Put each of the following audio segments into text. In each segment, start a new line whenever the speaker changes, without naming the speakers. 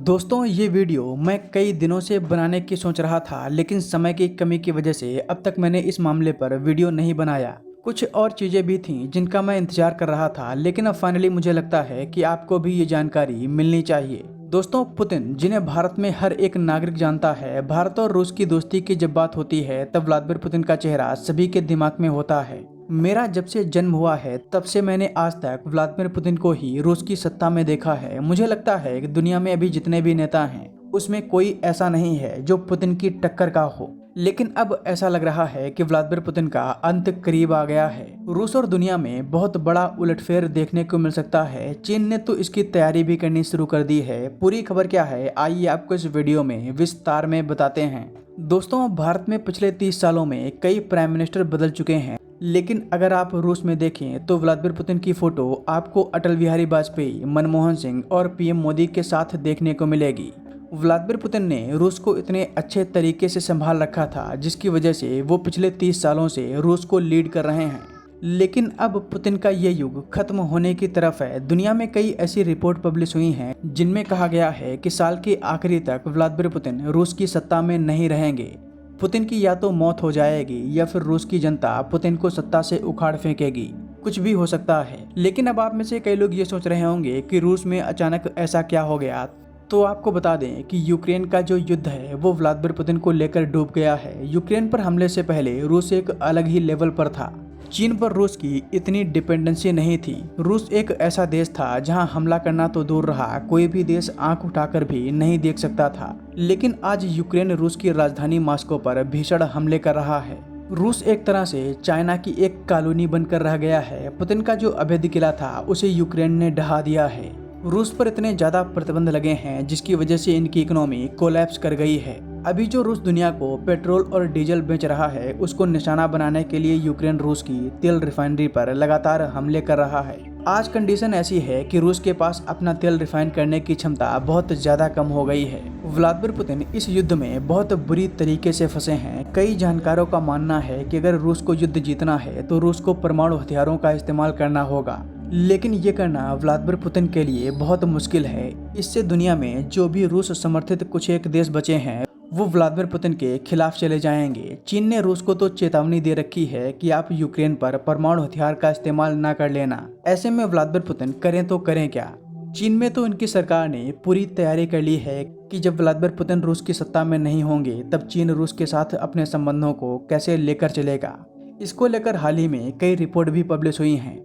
दोस्तों ये वीडियो मैं कई दिनों से बनाने की सोच रहा था, लेकिन समय की कमी की वजह से अब तक मैंने इस मामले पर वीडियो नहीं बनाया। कुछ और चीज़ें भी थीं जिनका मैं इंतजार कर रहा था, लेकिन अब फाइनली मुझे लगता है कि आपको भी ये जानकारी मिलनी चाहिए। दोस्तों, पुतिन, जिन्हें भारत में हर एक नागरिक जानता है, भारत और रूस की दोस्ती की जब बात होती है तब व्लादिमीर पुतिन का चेहरा सभी के दिमाग में होता है। मेरा जब से जन्म हुआ है तब से मैंने आज तक व्लादिमीर पुतिन को ही रूस की सत्ता में देखा है। मुझे लगता है कि दुनिया में अभी जितने भी नेता हैं उसमें कोई ऐसा नहीं है जो पुतिन की टक्कर का हो, लेकिन अब ऐसा लग रहा है कि व्लादिमीर पुतिन का अंत करीब आ गया है। रूस और दुनिया में बहुत बड़ा उलटफेर देखने को मिल सकता है। चीन ने तो इसकी तैयारी भी करनी शुरू कर दी है। पूरी खबर क्या है, आइए आपको इस वीडियो में विस्तार में बताते हैं। दोस्तों, भारत में पिछले 30 सालों में कई प्राइम मिनिस्टर बदल चुके हैं, लेकिन अगर आप रूस में देखें तो व्लादिमीर पुतिन की फोटो आपको अटल बिहारी वाजपेयी, मनमोहन सिंह और पीएम मोदी के साथ देखने को मिलेगी। व्लादिमीर पुतिन ने रूस को इतने अच्छे तरीके से संभाल रखा था जिसकी वजह से वो पिछले 30 सालों से रूस को लीड कर रहे हैं। लेकिन अब पुतिन का ये युग खत्म होने की तरफ है। दुनिया में कई ऐसी रिपोर्ट पब्लिश हुई हैं जिनमें कहा गया है कि साल के आखिरी तक व्लादिमीर पुतिन रूस की सत्ता में नहीं रहेंगे। पुतिन की या तो मौत हो जाएगी या फिर रूस की जनता पुतिन को सत्ता से उखाड़ फेंकेगी। कुछ भी हो सकता है। लेकिन अब आप में से कई लोग ये सोच रहे होंगे कि रूस में अचानक ऐसा क्या हो गया। तो आपको बता दें कि यूक्रेन का जो युद्ध है वो व्लादिमीर पुतिन को लेकर डूब गया है। यूक्रेन पर हमले से पहले रूस एक अलग ही लेवल पर था। चीन पर रूस की इतनी डिपेंडेंसी नहीं थी। रूस एक ऐसा देश था जहां हमला करना तो दूर रहा, कोई भी देश आंख उठाकर भी नहीं देख सकता था। लेकिन आज यूक्रेन रूस की राजधानी मॉस्को पर भीषण हमले कर रहा है। रूस एक तरह से चाइना की एक कॉलोनी बनकर रह गया है। पुतिन का जो अवैध किला था उसे यूक्रेन ने ढहा दिया है। रूस पर इतने ज्यादा प्रतिबंध लगे हैं जिसकी वजह से इनकी इकोनॉमी कोलैप्स कर गई है। अभी जो रूस दुनिया को पेट्रोल और डीजल बेच रहा है उसको निशाना बनाने के लिए यूक्रेन रूस की तेल रिफाइनरी पर लगातार हमले कर रहा है। आज कंडीशन ऐसी है कि रूस के पास अपना तेल रिफाइन करने की क्षमता बहुत ज्यादा कम हो गई है। व्लादिमीर पुतिन इस युद्ध में बहुत बुरी तरीके से फंसे हैं। कई जानकारों का मानना है कि अगर रूस को युद्ध जीतना है तो रूस को परमाणु हथियारों का इस्तेमाल करना होगा, लेकिन ये करना व्लादिमीर पुतिन के लिए बहुत मुश्किल है। इससे दुनिया में जो भी रूस समर्थित कुछ एक देश बचे हैं वो व्लादिमीर पुतिन के खिलाफ चले जाएंगे। चीन ने रूस को तो चेतावनी दे रखी है कि आप यूक्रेन पर परमाणु हथियार का इस्तेमाल ना कर लेना। ऐसे में व्लादिमीर पुतिन करें तो करें क्या। चीन में तो उनकी सरकार ने पूरी तैयारी कर ली है कि जब व्लादिमीर पुतिन रूस की सत्ता में नहीं होंगे तब चीन रूस के साथ अपने संबंधों को कैसे लेकर चलेगा। इसको लेकर हाल ही में कई रिपोर्ट भी पब्लिश हुई हैं।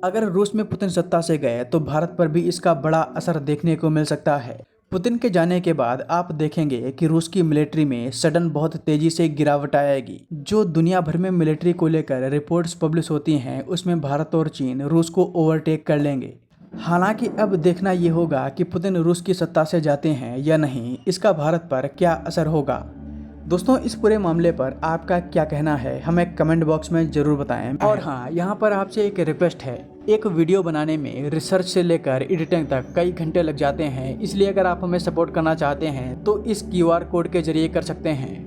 अगर रूस में पुतिन सत्ता से गए तो भारत पर भी इसका बड़ा असर देखने को मिल सकता है। पुतिन के जाने के बाद आप देखेंगे कि रूस की मिलिट्री में सडन बहुत तेजी से गिरावट आएगी। जो दुनिया भर में मिलिट्री को लेकर रिपोर्ट्स पब्लिश होती हैं उसमें भारत और चीन रूस को ओवरटेक कर लेंगे। हालांकि अब देखना ये होगा कि पुतिन रूस की सत्ता से जाते हैं या नहीं, इसका भारत पर क्या असर होगा। दोस्तों, इस पूरे मामले पर आपका क्या कहना है हमें कमेंट बॉक्स में जरूर बताएं। और हाँ, यहाँ पर आपसे एक रिक्वेस्ट है, एक वीडियो बनाने में रिसर्च से लेकर एडिटिंग तक कई घंटे लग जाते हैं, इसलिए अगर आप हमें सपोर्ट करना चाहते हैं तो इस क्यूआर कोड के जरिए कर सकते हैं।